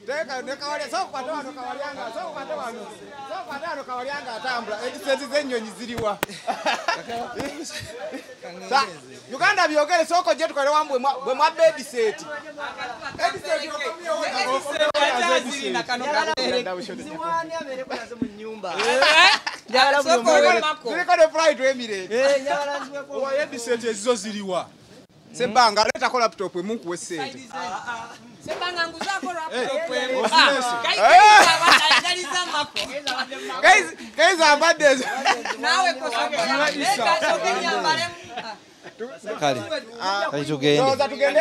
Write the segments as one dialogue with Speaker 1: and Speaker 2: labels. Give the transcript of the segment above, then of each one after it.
Speaker 1: Teka nekawale so kwata wano kawalyanga so kwata wano kawalyanga atambula ediseti z'ennyonyi ziriwa Uganda Byogere soko je tukole wambwe bwe mwa bed set ediseti
Speaker 2: na kano
Speaker 3: ziwani abere kwaze mu nyumba
Speaker 1: njagala ziriko ne flight Emirates
Speaker 3: njagala nziweko
Speaker 4: Owa ediseti ezizo ziriwa
Speaker 1: Sebanga leta ko laptop munku wesente
Speaker 2: Sebanga nguzako laptop
Speaker 1: guys abadde
Speaker 2: nawe kosogera leka sogenya mbale
Speaker 3: kale tugende
Speaker 1: Roza tugende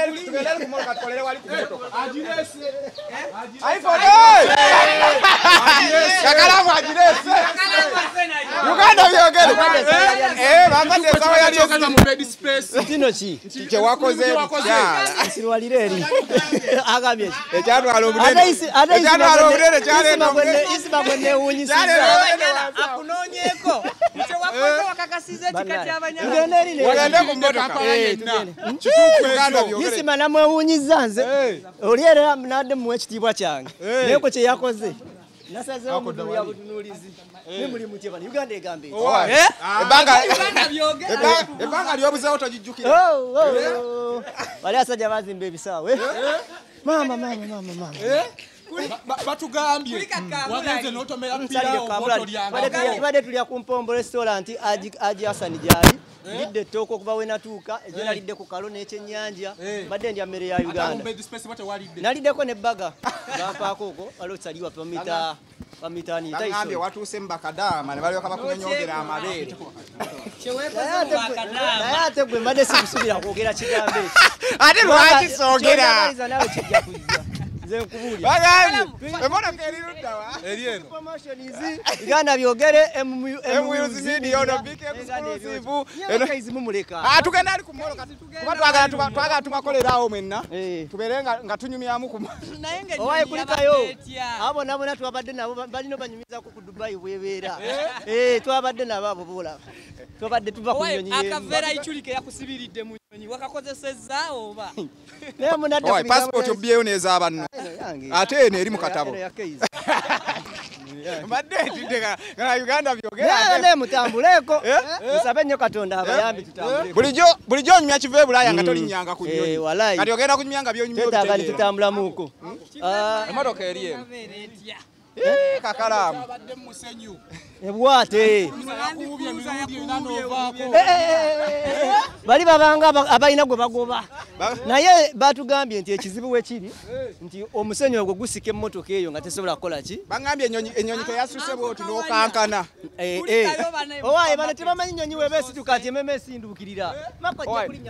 Speaker 1: kumoloka tukolere wali ku motoka
Speaker 4: ajirese
Speaker 1: iPhone Kakalamu ajirese Uganda Byogere bambadde sawa yali
Speaker 4: okana mu bed space
Speaker 3: kino ki
Speaker 1: kye wakoze kyala
Speaker 3: sirwalire eri agambye
Speaker 1: ekyatwala obunene
Speaker 3: isima gwenne wunyisiza
Speaker 2: akunonyeko kye wakoze wakakasize tikati abanyama
Speaker 3: tugende eri
Speaker 1: wagende ku motoka
Speaker 3: isima namwewunyiza nze oli era nadde muwe ekitiibwa kyange naye ko kye yakoze nasazeewo muduya butunuulizi ne muli mutyeba Uganda egambe
Speaker 1: ebbanga ly'obuzeewo togijjukira
Speaker 3: wali asajja bazimba ebisaawe mama
Speaker 4: batugambye wagenze n'otomera
Speaker 3: tubadde tulya ku Mpombo restaurant Aji Hassan gyali lidde ettooka okuva we natuuka egyo nalidde ku kalo n'ekyennyanja badde ndya mmere ya Uganda naliddeko n'ebbaga bampaako okwo waliwo kisaliwa pamitaani
Speaker 1: ngambye watuuse mu bakadaama ne balyoka bakunyonyogera amabeere
Speaker 3: naye ate gwe mbadde sikusubira kwogera kigambo ekyo
Speaker 1: ate lwaki soogera
Speaker 3: nawe kijja kujja nze nkubuulira
Speaker 1: bagambye emotoka eri luddawa
Speaker 4: eri eno
Speaker 3: promotion izi Uganda Byogere
Speaker 1: tugenda ali ku moloka kuba twagala tubakolerawo mwenna tubeere nga tunyumyamu ku
Speaker 3: owaye kulikayo abo nabona twabadde nabo balina banyumiza ku Dubai bwebeera twabadde nabo abo bulaba twabadde tuva ku nyonyi
Speaker 2: akavera ichulike yakusibiridde mu nyonyi wakakozesezza oba
Speaker 3: naye munadde
Speaker 1: ku passport obyeyo neza abanno ate eno eri mu katabo mbadde ntidde nga Uganda Byogere
Speaker 3: ne mutambuleko musabe nnyo Katonda abayambi tutambuleko
Speaker 1: bulijjo onyumya Ekiva Ebulaya nga tolinnyanga ku nyonyi kati ogenda kunyumya nga byonyumya
Speaker 3: twetaaga tutambulamuko
Speaker 1: emotoka eri eno Kakalamu
Speaker 3: ebwate bali babanga abalina gwe bagoba naye batugambye nti ekizibu wekiri nti omusenyu ogwo gusika emmotoka eyo nga tesobola kukola ki
Speaker 1: bagambye ennyonyi teyasuse bwoti n'okankana
Speaker 3: owaye bano tebamanyi nnyonyi webeesituka nti ememe esinduukirira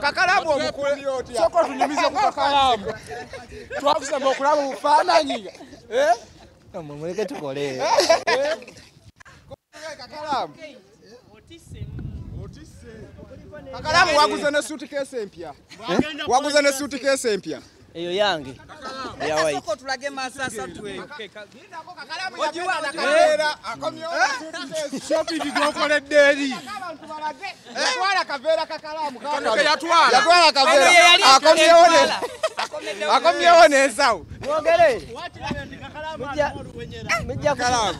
Speaker 1: Kakalamu omukuuli otya
Speaker 4: soko tunyumize ku Kakalamu twakusaba okulaba obufaananyi
Speaker 3: muleke tukole
Speaker 1: Kakalamu waguze ne suitcase empya waguze ne suitcase empya
Speaker 3: eyo yange ya white
Speaker 2: soko tulage masasa twe
Speaker 1: Kakalamu yagenda nakabeera akomyewo suitcase
Speaker 4: shopping gwokoledde eri
Speaker 1: yatwala kaveera Kakalamu
Speaker 4: yatwala
Speaker 1: kaveera akomyewo n'ensawo
Speaker 3: Byogere
Speaker 1: Kakalamu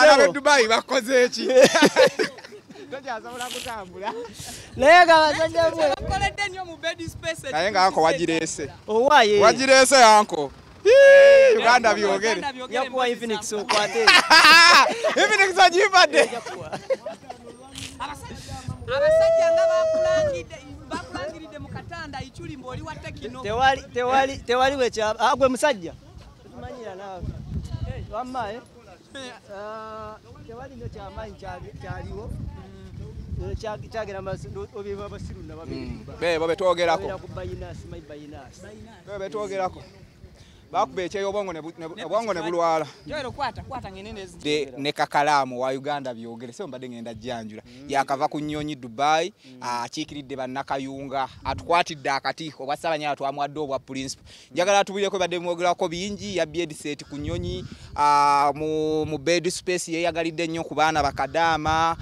Speaker 3: sebo
Speaker 1: Dubai bakoze eki tojasobola kutambula
Speaker 3: naye gabasajja bwe
Speaker 2: bakoledde nnyo mu bed space
Speaker 1: naye nga anko wagireese
Speaker 3: owaye
Speaker 1: wagireese anko Uganda Byogere
Speaker 3: yakuwa Infinix okwate
Speaker 1: Infinix agibadde
Speaker 2: abasajja nga bakulangiridde mu katanda ichuli mboli wa tekino
Speaker 3: tewali wekyaba agwe musajja tumanyira nawe wammaye tewali nnyo kyamaanyi kyaliwo kyagera abasiru nababiri
Speaker 1: bebo betwogerako
Speaker 3: bayinasi
Speaker 1: betwogerako bakuba ekyeyo obwongo ne bulwala
Speaker 2: kwata ngenene
Speaker 1: ne Kakalamu wa Uganda Byogere so mbadde ngenda jjanjula yakava ku nnyonyi Dubai akiikiridde bannakayunga atukwatidde akati obwa Ssaabanyala twamwadde obwa principal njagala tubireko badde mwogerako bingi ya bed set ku nnyonyi mu bed space yeyagalidde nnyo ku baana bakadaama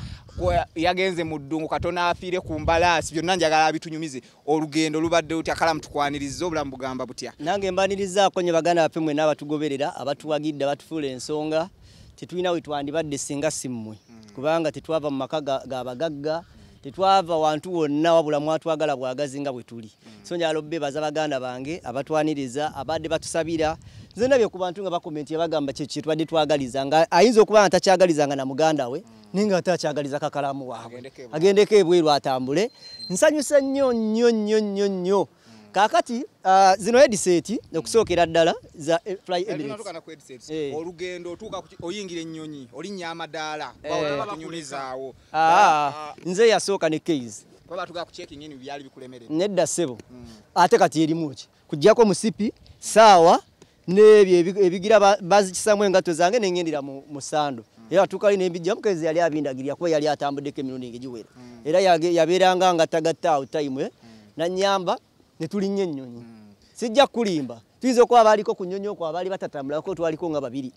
Speaker 1: yagenze mu ddungu katona afiire ku mbalaasi byonna njagala bitunyumize olugendo lubadde lutya Kalamu tukwaniriza obulamu bugamba butya
Speaker 3: nange mbanirizaako nye baganda baffe mwe n'abatugoberera abatuwagidde abatufuula ensonga tetulina we twandibadde singa si mmwe kubanga tetwava mu maka g'abagagga tetwava wantu wonna wabula mwatwagala bwagazi nga bwe tuli so njala obbebaza baganda bange abatwaniriza abadde batusabira nze ndabye ku bantu nga bakomenti bagamba kye twadde twagaliza nga ayinza okuba nga takyagalizanga na muganda we ninga atakyagaliza Kakalamu waabwe agendeko ebweru atambule nsanyusa nnyo kakati zino headset okusookera ddala za Fly Emirates
Speaker 1: olugendo otuuka oyingira ennyonyi olinnya amadaala batunyumizaawo
Speaker 3: nze yasooka ne case
Speaker 1: batuga ku checking in byali bikulemerera
Speaker 3: nedda ssebo ate kati erimu ki kujjako musipi saawa n'ebyo ebigira bazikisamu engato zange nengendera mu sando era tukali n'embijja mukezi yali abindagirya kuba yali atambuddeko emirundi egiwera era yabeeranga nga tagatta time nanyamba ne tulinnya ennyonyi sijja kulimba tuyinza okuba abaliko ku nnyonyi okwo abaali batatambulako twaliko nga babiri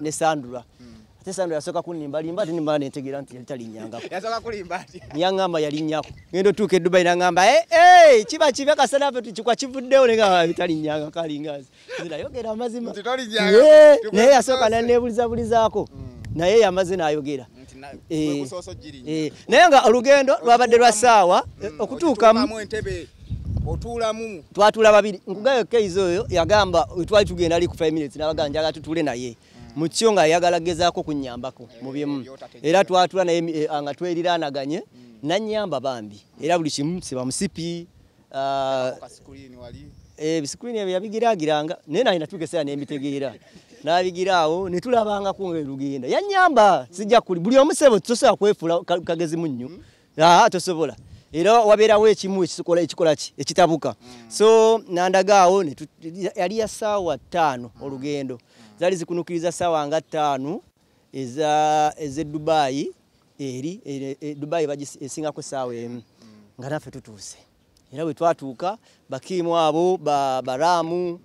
Speaker 3: ne Sandula ate Sandula yasooka kunimbalimba ate nimala nentegeera nti yali talinnyangako
Speaker 1: yasooka kulimba ati
Speaker 3: yaŋŋamba yalinnyako ngenda otuuka e Dubai naŋŋamba kiba kibi akasana ffe tukikwa kivuddewo nenga talinnyanga kalingazi nayogera amazima naye yasooka naneebulizabulizaako naye yamaze n'ayogera naye nga olugendo lwabadde lwa ssaawa okutuukamu
Speaker 1: otulamu
Speaker 3: twatula babiri nkugayo keizo oyo yagamba twali tugenda ali ku 5 minutes n'abaganja njagala tutule naye mu kyo nga yagala gezaako kunnyambako mu byemu era twatula naye nga tweriranaganye nanyamba bambi era buli kimu siba musipi bisikuliini ebyo yabigiragiranga naye naye natuukeseera n'embitegeera n'abigiraawo ne tulabangako ng'erugenda yanyamba sijja kuli buli omusebo tosobola kwefuula kagezi munnyo tosobola era wabeerawo ekimu ekikola ki ekitabuka so nandagaawo yali ya ssaawa 5 olugendo zaali zikunukiriza ssaawa nga 5 eze Dubai eri Dubai esingaku essaawa emu nga naffe tutuuse era bwe twatuuka bakiimu abo baramu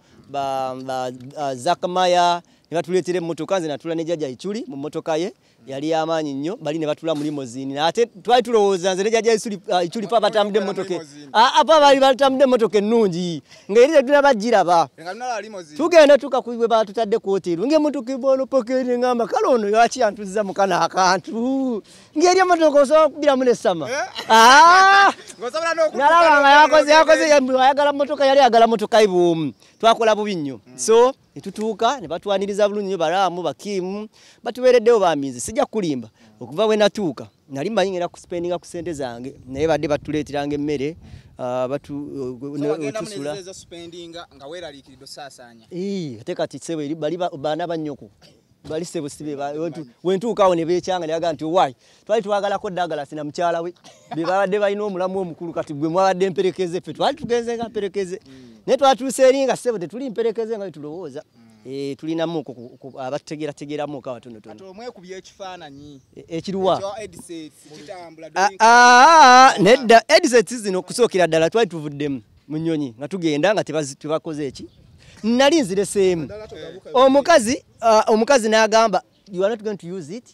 Speaker 3: Zakamaya ne batuleetera emmotoka nze natula ne jjajja Ichuli mu mmotoka ye yali y'amaanyi nnyo bali ne batula mu limousine ate twali tulowooza nze ne jjajja Ichuli pa batambudde emmotoka apa bali batambudde emmotoka ennungi ng'eri tetulina bagiraba tugenda tukakuibwe batutadde ku hoteri ng'emmotoka ebono pokeri ngamba kale ono lwaki yantuzza mu kana akantu ng'eri emmotoka osobola okubiramu n'essama nalaba nga yakoze ayagala mmotoka yali ayagala mmotoka ibuumu twakola bubi nnyo so netutuuka ne batwaniriza bulungi nnyo baraamu bakiimu batuweereddewo bamizi sijja kulimba okuva we natuuka nali mbayingira ku spendinga ku ssente zange naye badde batuleeteranga emmere tusula ate kati sebo eri bali baana bannyoko bali sebo sibe wentuukaawo ne beekyanga ne bagaa nti owaayi twali twagalako ddagala sina mukyala we be babadde balina omulamu omukulu kati gwe mwabadde mperekeze ffe twali tugenze nga mperekeze naye twatuuse eri nga ssebo tetuli mperekeze nga betulowooza tulinamu abategeerategeeramu ka watonotono ekiruwa nedda headsets zino okusookera ddala twali tuvuddemu mu nnyonyi nga tugenda nga tebakoze eki nali nzireseemu omukazi n'agamba you are not going to use it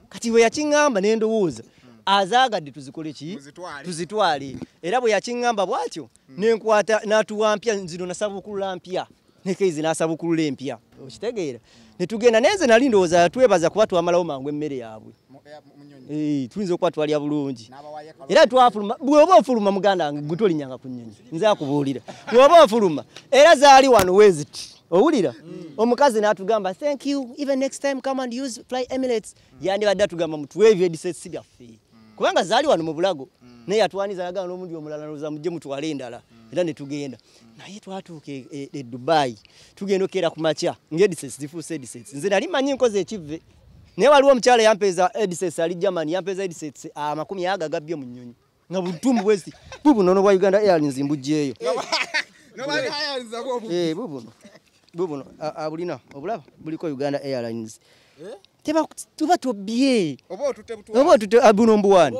Speaker 3: kati bwe yakiŋŋamba ne ndowooza azaagadde tuzikole ki tuzitwale era bwe yakiŋŋamba bw'atyo nenkwata n'atuwa mpya nzino nasabukulula mpya nekeizi n'asabukulula empya okitegeera ne tugenda naye nze nali ndowooza twebaza kuba twamalawo mangu emmere yaabwe tuyinza okuba twalya bulungi era twafuluma bw'oba ofuluma muganda wange gwe tolinnyanga ku nnyonyi nze akubuulira bw'oba ofuluma era zaali wano weziti owulira omukazi n'atugamba thank you even next time come and use Fly Emirates yandibadde atugamba mutuwe ebyo headsets byaffe kubanga zaali wano mu bulago naye yatwaniza yagamba n'omundi omulala nolowooza mujje mutwale endala era ne tugenda naye twatuuka e Dubai tugenda okeera ku makya ng'headsets zifuuse headsets nze nali manyi nkoze ekivve naye waliwo omukyala yampeeza headsets ali Germany yampeeza headsets 50 agabbye mu nnyonyi nga butumbu bwezi bubuno bwa Uganda Airlines mbujjeeyo bubuno abulina obulaba buliko Uganda Airlines tuba tobye oba otute abuno mbuwani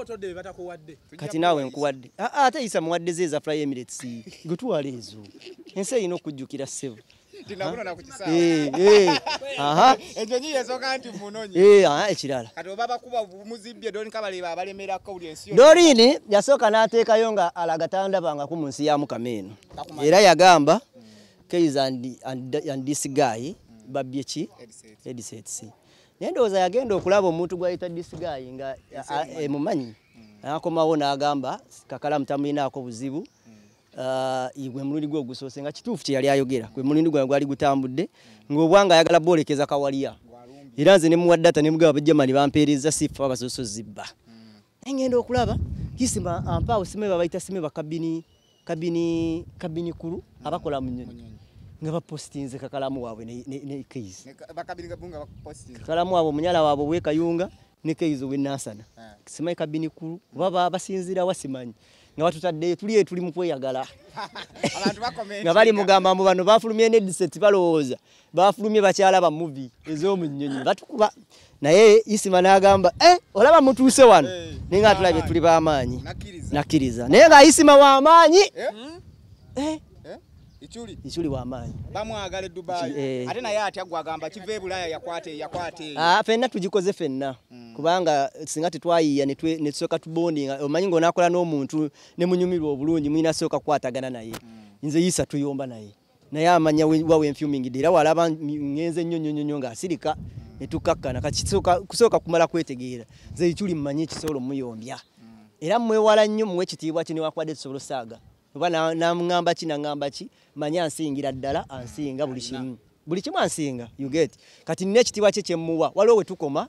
Speaker 3: kati naawe nkuwadde ate yisa muwadde ze za Fly Emirates gwe tuwala ezo ensi erina okujjukira ssebo
Speaker 1: tinabona ku kisawa
Speaker 3: aha
Speaker 1: enjonyi yesoka anti munonyi
Speaker 3: ekirala
Speaker 1: kati obaba kuba muzibbye doni kabaleba abalemera kauli ensiyo
Speaker 3: Dorini yasoka n'ateekayo nga alagatanda banga ku munsi ya Mukameno era yagamba Keys and this guy babbye ki headsets nendoza yagenda okulaba omuntu gwayita this guy nga emumanyi akomawo n'agamba Kakalamu tamulinaako buzibu igwe mulindi gwe ogusoose nga kituufu kye yali ayogera gwe mulindi gwe gwali gutambudde ng'obwanga ayagala boolekeza kawaliya era nze ne muwa data ne mugaba bajamani bampeereza sifa abasoso zibba ngenda okulaba kisima ampaawo sime babayita sime bakabini kuru abakola mu nnyonyi nga bapostinze Kakalamu waabwe ne Keys
Speaker 1: bakabini gabunga bapostinze
Speaker 3: Kakalamu waabwe munyala waabwe wekayunga ne Keys w'enasana sima kabini kuru baba basinzira wasimanyi nga batutadde tuli mu kweyagala
Speaker 1: abantu bakomenti
Speaker 3: nga bali mugamba mu bano bafulumye ne disset balowooza bafulumye bakyala ba movie ez'omu nnyonyi batukuba naye Isima n'agamba olaba mutuuse wano naye nga tulabye tuli b'amaanyi nakkiriza naye nga Isima w'amaanyi Ichuli w'amaanyi
Speaker 1: bamwagala Dubai ate naye atya gwagamba Ekiva Ebulaya yakwate
Speaker 3: fenna tugikoze fenna kubanga singa tetwayiya ne tusooka tubondinga omanyi ng'onaakola n'omuntu ne munyumirwa obulungi mulina sooka kukwatagana naye nze Isa tuyomba naye amanya wawe enfumingidde era walaba ngenze nnyo ng'asirika ne tukakkana kusooka kumala kwetegeera nze Ichuli mmanyi ekisolo muyombya era mwewala nnyo muwe ekitiibwa kye newakwadde tusobola osaaga oba namugamba ki manya ansingira ddala ansinga buli kimu ansinga you get kati nina ekitiibwa kye kyemmuwa waliwo we tukoma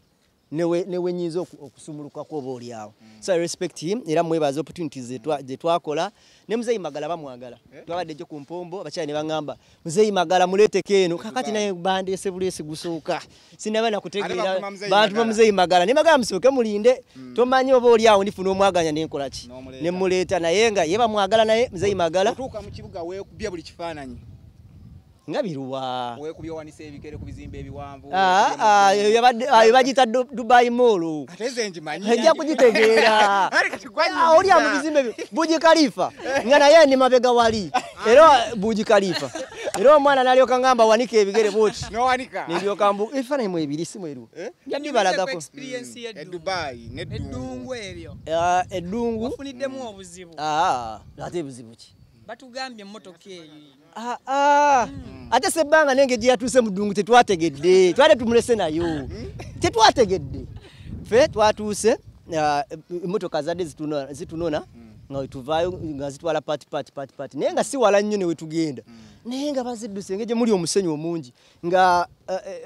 Speaker 3: newe nyinza okusumulukako oba oli awo so I respect him era mwebaza opportunities ze twakola ne Muzeeyi Magala bamwagala twabadde gyo ku mpombo abakyala ne baŋŋamba Muzeeyi Magala muleeteko eno kakati naye bandeese buleesi gusooka sinaba nakutegeera bantu ba Muzeeyi Magala ne bagamba musooke mulinde tomanyi oba oli awo ndifuna omwaganya nenkola ki ne muleeta naye nga ye bamwagala naye Muzeeyi Magala
Speaker 1: otuuka mu kibuga weekubye buli kifaananyi
Speaker 3: nga biruwa
Speaker 1: weekubye wanisa ebigere ku bizimbe ebiwanvu
Speaker 3: bagita Dubai Mall
Speaker 1: ateze njimanyi
Speaker 3: ejja kugitegeera oli mu bizimbe Buji Khalifa nga naye ndi mabega wali era Buji Khalifa era omwana nalyoka ngamba wanika ebigere bwoti
Speaker 1: nowanika
Speaker 3: nilyoka mbu ebifaananyi mu ebiri si mweru
Speaker 2: yandibalagako experience
Speaker 1: ye Dubai
Speaker 2: n'eddungu ebyo
Speaker 3: eddungu
Speaker 2: wafuniddemu obuzibu
Speaker 3: ate ebuzibu ki
Speaker 2: batugambye emmotoka eyo
Speaker 3: ate sebbanga nenge gye yatuuse mu ddungu tetwategedde twali tumulese nayo tetwategedde ffe twatuuse emmotoka zadde zitunona nga tuvaayo nga zitwala pati naye nga si wala nnyo ne we tugenda naye nga bazidduse ngegye muli omusenyu omungi nga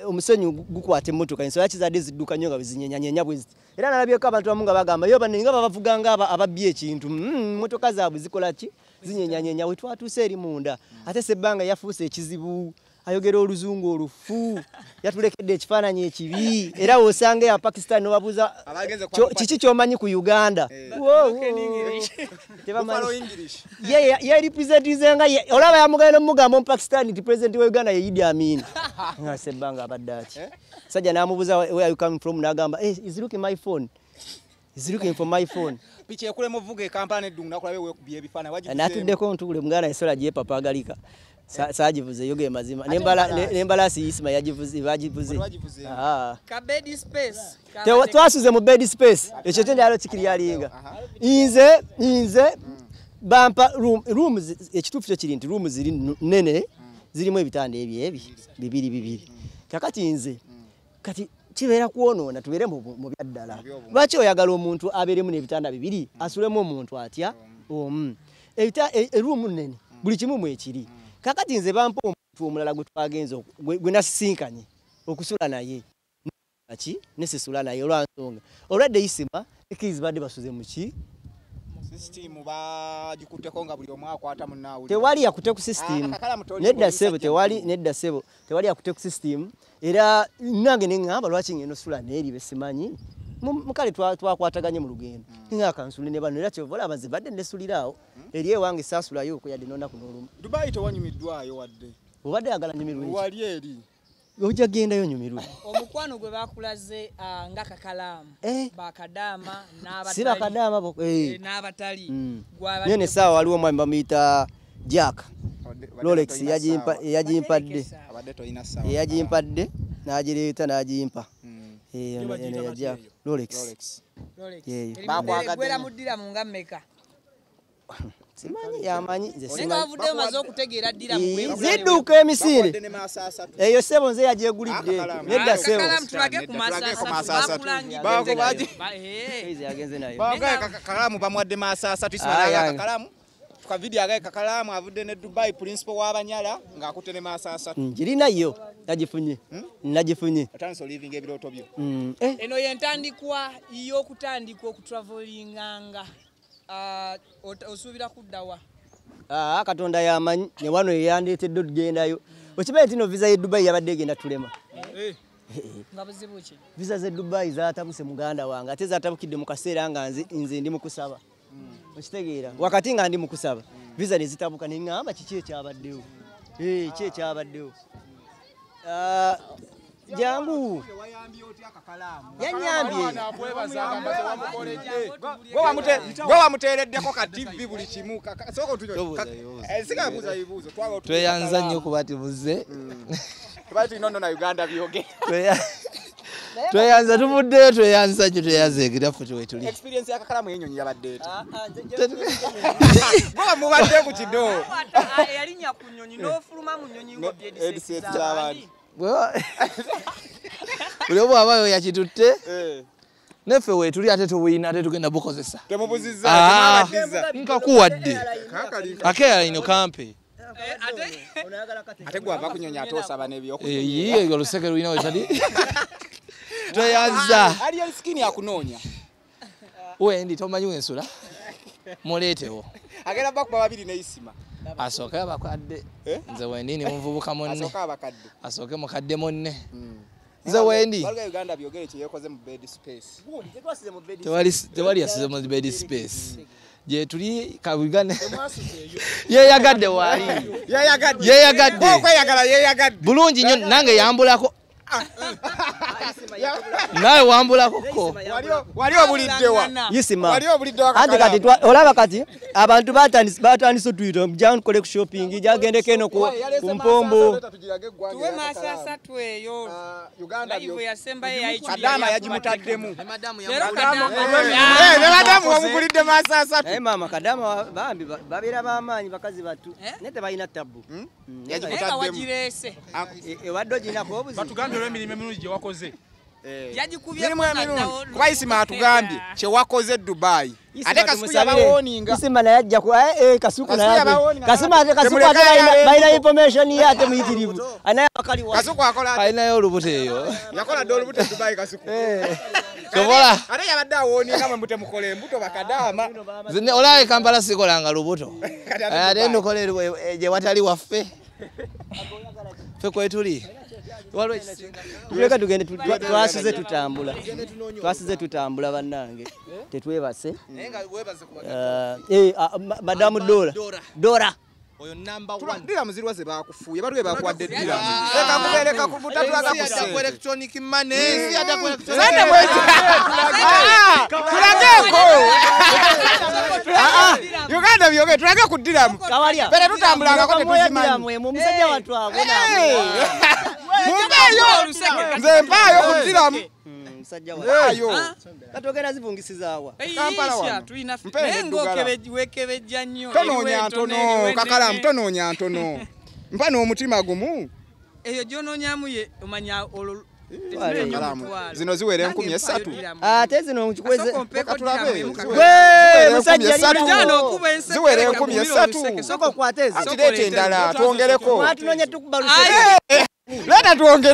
Speaker 3: omusenyu gukwata emmotoka ensolo kizadde zidduka nnyo nga bezinyenyanyenya bwe ziti era nalabyeko abantu bamu nga bagamba yo banenga babavuga nga ababbye ekintu emmotoka zaabwe zikola ki zinyenyanyenya we twatuuse eri munda ate sebbanga yafuuse ekizibu ayogera oluzungu olufu yatulekedde ekifaananyi ekibi era wosanga ya Pakistan nobabuuza kiki kyomanyi ku Uganda ye representize nga olaba yamugenda omugamba omupakistan nti president wa Uganda ye Idi Amin nga sebbanga abadde ati sajja n'amubuuza where are you coming from n'agamba is looking my phone is looking for my phone
Speaker 1: picha ekulemu vuga e Kampala n'eddungu nakulabe weekubye ebifaananyi wagivuze
Speaker 3: natuddeko ntule muganda esola gye papa agalika sagivuze yoge mazima nembalasi Isima yagivuze bagivuze
Speaker 2: kabedi space
Speaker 3: twasuze mu bed space ekyo kyalo kikiri alinga inze bampa rooms ekituufu kyo kiri nti rooms ziri nene zirimu ebitanda bibiri kakati nze kati kibeera kuonoona tubeere mu byaddala lwaki oyagala omuntu abeeremu n'ebitanda bibiri asulemu omuntu atya eruumu nene buli kimu mwekiri kakati nze bampa omuntu omulala gwe twagenze gwe nasisinkanye okusula naye nesisula naye olwansonga olwadde Isima Keys badde basuze muki
Speaker 1: system bagikutteko nga buli omu akwata munaawe
Speaker 3: tewali yakutte ku system nedda sebo tewali yakutte ku system era nange neŋŋamba lwaki ngeno sula neeri besimanyi mukale twakwataganye mu lugendo nga kansuli ne bano era kyovola abaze badde nesuliraawo eri ewange saasulayo okuyadde n'onaku n'olumu
Speaker 1: Dubai tewanyumiddwayo wadde
Speaker 3: obadde yagala nyumirwe
Speaker 1: wali eri
Speaker 3: ojja gendayo nyumirwe
Speaker 2: omukwano gwe bakulaze nga Kakalamu bakadaama
Speaker 3: si bakadaama
Speaker 2: n'abatali
Speaker 3: nene saawa waliwo omwami bamuyita Jack Rolex yagimpadde n'agireeta n'agimpa yajja Rolex
Speaker 2: gwera muddira mu nga mmeka
Speaker 3: simanyi yamanyi
Speaker 2: nze bavuddeyo maze okutegeera ddira mu
Speaker 3: zidduka emisinde eyo ssebo nze yagyegulidde nedda ssebo
Speaker 2: tulage ku masaasa
Speaker 3: yagenze nayo
Speaker 1: Kakalamu bamwadde masaasa tusimananga Kakalamu kwa video agaye Kakalamu avudde ne Dubai principal w'abanyala ng'akutte ne masaasa
Speaker 3: ngirina yo nagifunye
Speaker 1: atandise living ebirooto byo
Speaker 2: eno yentandikwa y'okutandika okutravelinganga osuubira kuddawa
Speaker 3: Katonda yamanyi ne wano yeyandeetedde okugendayo okimanyi nti no visa y'e Dubai yabadde egenda tulema
Speaker 2: nga buzibu ki
Speaker 3: visa z'e Dubai zaatabuse muganda wange ate zaatabukidde mu kaseera nga nze ndi mu kusaba okitegeera wakati nga ndi mu kusaba visa ne zitabuka ne ŋŋamba kiki ekyabaddewo ki ekyabaddewo jangu yanyambye
Speaker 1: gwe wamuteereddeko ka TV buli kimu
Speaker 5: tweyanza nnyo kuba tubuze
Speaker 1: na Uganda Byogere
Speaker 5: tweyanza tuvuddeyo tweyanza nnyo tweyanzeegira ffe wetuli
Speaker 1: experience ya Kakalamu y'ennyonyi yabadde eti gwe wamubadde ku kido
Speaker 2: yalinnya ku nnyonyi n'ofuluma mu nnyonyi
Speaker 1: ng'obyediseetabandi
Speaker 5: buli obu abayo yakitutte neffe wetuli ate tuwina ate tugenda bukozesa
Speaker 1: temubuzizza
Speaker 5: nkakuwadde akeera ino kampe
Speaker 1: ate gwava kunyonya ate osaba
Speaker 5: n'ebyokuyiye oluseke lulina wetali tweyanza
Speaker 1: ali ensikini yakunoonya
Speaker 5: wendi tomanyi wensula muleetewo
Speaker 1: agenda bakuba babiri neisima
Speaker 5: asooke abakadde nze wendi ni muvubuka munne asooke mukadde munne nze wendi
Speaker 1: Uganda Byogere kyeyekoze mu bed space
Speaker 5: tewali yasize mu bed space je tuli kabugane yeyagadde wali yeyagadde bulungi nnyo nange yambulako nawe wambulako ko
Speaker 1: wali obuliddewa
Speaker 3: yisima andi kati olaba kati abantu batandise Twitter John collect shopping jagendeko eno ku mpombo
Speaker 2: tuwe masaasa tweyo
Speaker 1: Uganda
Speaker 2: Byogere yasemba yayichuli
Speaker 1: Kadama yagimutaddemu
Speaker 2: ne
Speaker 1: madamu wamugulidde masaasa
Speaker 3: mama Kadama bambi babeera bamaanyi bakazi batu nete balina tabu
Speaker 1: yagimutaddemu
Speaker 2: wagirese
Speaker 3: ewaddo ginako obuzi
Speaker 4: batugambye olw'emirimu emirungi gye wakoze
Speaker 2: yagikubye
Speaker 1: kuba Isima atugambye kye wakoze Dubai ate kasuku yabawoninga
Speaker 3: Isima naye ajja ku kasuku naye kasima ate balina information ye ate muyitirivu anaye akali wa
Speaker 1: kasuku akola
Speaker 5: alinayo olubuto eyo
Speaker 1: yakola dde olubuto Dubai kasuku
Speaker 5: sobola
Speaker 1: ate yabadde awoninga mwe mutemukole embuto bakadama
Speaker 5: zine olaye Kampala sikolanga lubuto ate nukole gye watali waffe ffe kwetuli
Speaker 3: tuleka tugende twasize tutambula bannange tetwebase madamu Dora
Speaker 5: oyo number 1
Speaker 1: diramu zirwa ze bakufuye batwe bakuwadde diramu leka kubereka kubuta tulaga ku
Speaker 5: electronic money
Speaker 1: sande bwezi tulageko Uganda Byogere tulage ku diramu bere tutambulanga ko tetuzimanyi
Speaker 3: mu musajja watu abona
Speaker 1: mumbeyo nze mpayo ku diramu
Speaker 3: musajja watu katogera zivungisizaawa
Speaker 2: Kampala wa tulina wekebejja nnyo
Speaker 1: tonoonya ntono Kakalamu tonoonya ntono mpa n'omutima gumu
Speaker 2: eyo gyonoonyamu ye omanya
Speaker 1: zino ziwera 13
Speaker 3: ate zino nkikweze
Speaker 1: musajja ziwera 13
Speaker 3: soko kwateze
Speaker 1: kireeta endala twongereko
Speaker 3: twatunoonye tukubaluseke
Speaker 1: leta twongere